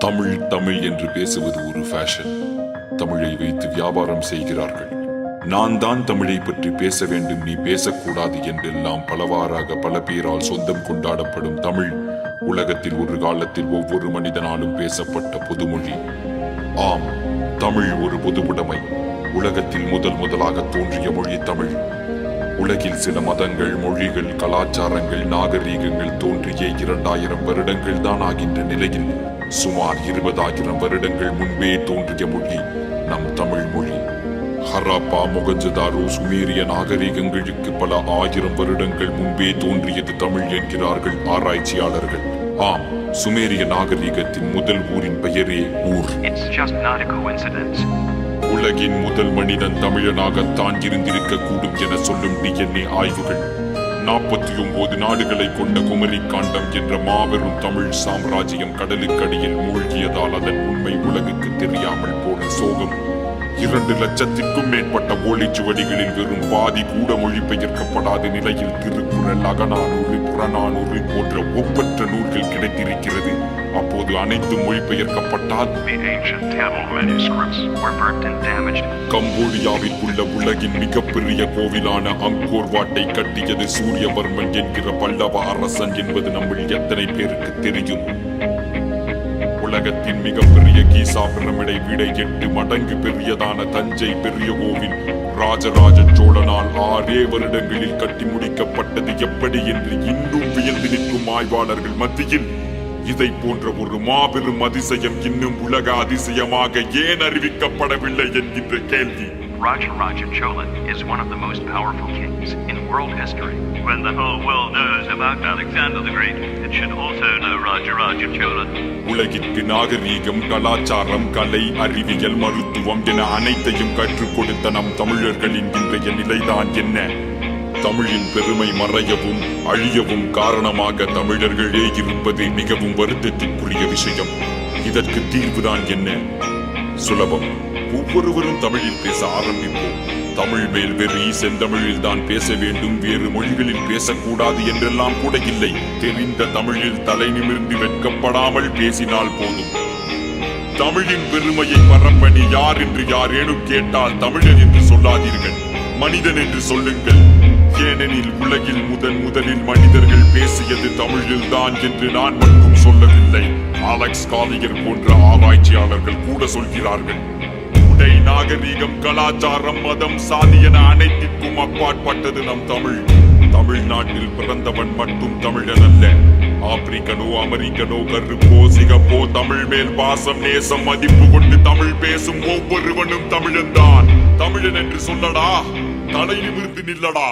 தமிழ் தமிழ் என்று பேசுவது ஒரு ஃபேஷன். தமிழை வைத்து வியாபாரம் செய்கிறார்கள். நான் தான் தமிழை பற்றி பேச வேண்டும், நீ பேசக்கூடாது என்றெல்லாம் பலவாறாக பல பேரால் சொந்தம் கொண்டாடப்படும் தமிழ் உலகத்தில் ஒரு காலத்தில் ஒவ்வொரு மனிதனாலும் பேசப்பட்ட பொதுமொழி. ஆம், தமிழ் ஒரு பொதுவுடைமை. உலகத்தில் முதலாக தோன்றிய மொழி தமிழ். உலகில் சில மதங்கள், மொழிகள், கலாச்சாரங்கள், நாகரீகங்கள் தோன்றிய 2000 வருடங்கள் தான் ஆகின்ற நிலையில் சுமார் 20,000 வருடங்கள் முன்பே தோன்றிய மொழி நம் தமிழ் மொழி. ஹராப்பா, மொகஞ்சதாரோ, சுமேரிய நாகரீகங்களுக்கு பல 1000 வருடங்கள் முன்பே தோன்றியது தமிழ் என்கிறார்கள் ஆராய்ச்சியாளர்கள். ஆம், சுமேரிய நாகரீகத்தின் முதல் ஊரின் பெயரே ஊர். உலகின் முதல் மனிதன் தமிழனாகத்தான் இருந்திருக்க கூடும் என சொல்லும் DNA ஆய்வுகள் 49 நாடுகளை கொண்ட குமரி காண்டம் என்ற மாபெரும் தமிழ் சாம்ராஜ்யம் கடலுக்கடியில் மூழ்கியதால் அதன் உண்மை உலகுக்கு தெரியாமல் போன சோகம். 2 லட்சத்திற்கும் மேற்பட்ட ஓலைச்சுவடிகளில் வெறும் பாதி கூட மொழிபெயர்க்கப்படாத நிலையில் திருக்குறள், அகநானூறு, புறநானூறு போன்ற ஒப்பற்ற நூல்கள் கிடைத்திருக்கிறது. அப்போது அனைத்தும் மொழிபெயர்க்கப்பட்டால் கம்போடியாவில் உள்ள உலகின் மிகப்பெரிய கோவிலான அங்கோர் வாட்டை கட்டியது சூரியவர்மன் என்கிற பல்லவ அரசன் என்பது நம்மில் எத்தனை பேருக்கு தெரியும்? உலகத்தின் மிகப்பெரிய கீசா பிரமிடை விட 8 மடங்கு பெரியதான தஞ்சை பெரிய கோவில் ராஜராஜ சோழனால் 6 வருடங்களில் கட்டி முடிக்கப்பட்டது எப்படி என்று இன்னும் வியந்து நிற்கும் ஆய்வாளர்கள் மத்தியில் இதை போன்ற ஒரு மாபெரும் அதிசயம் இன்னும் உலக அதிசயமாக ஏன் அறிவிக்கப்படவில்லை என்கின்ற கேள்வி. Rajaraja Chola is one of the most powerful kings in world history. When the whole world knows about Alexander the Great, it should also know Rajaraja Chola. உலகிற்கு நாகரீகம், கலாச்சாரம், கலை, அறிவியல், மருத்துவம் என அனைத்தையும் கற்றுக் கொடுத்த நம் தமிழர்களின் இன்றைய நிலைதான் என்ன? தமிழின் பெருமை மறையவும் அழியவும் காரணமாக தமிழர்களே இருப்பது மிகவும் வருத்தத்திற்குரிய விஷயம். இதற்கு தீர்வுதான் என்ன? சுலபம். ஒவ்வொருவரும் தமிழில் பேச ஆரம்பிப்போம். தமிழ் மேல் வெறி, செந்தமிழில் தான் பேச வேண்டும், வேறு மொழிகளில் பேசக்கூடாது என்றெல்லாம் கூட இல்லை. தெரிந்த தமிழில் தலை நிமிர்ந்து வெட்கப்படாமல் பேசினால் போதும். தமிழின் பெருமையை பரப்பணி யார் என்று யாரேனும் கேட்டால் தமிழன் என்று சொல்லாதீர்கள், மனிதன் என்று சொல்லுங்கள். ஏனெனில் உலகில் முதலில் மனிதர்கள் பேசியது தமிழில் தான் என்று நான் மட்டும் சொல்லவில்லை, அலெக்ஸ் காலியர் போன்ற ஆராய்ச்சியாளர்கள் கூட சொல்கிறார்கள். உடை, நாகரீகம், கலாச்சாரம், மதம், சாதி என அனைத்திற்கும் அப்பாற்பட்டது நம் தமிழ். தமிழ்நாட்டில் பிறந்தவன் மட்டும் தமிழன் அல்ல. ஆப்பிரிக்கனோ, அமெரிக்கனோ, கருப்போ, சிகப்போ, தமிழ் மேல் பாசம், நேசம், மதிப்பு கொண்டு தமிழ் பேசும் ஒவ்வொருவனும் தமிழன் தான். தமிழன் என்று சொல்லடா, தலை நிமிர்ந்து நில்லடா,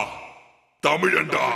தமிழன்டா.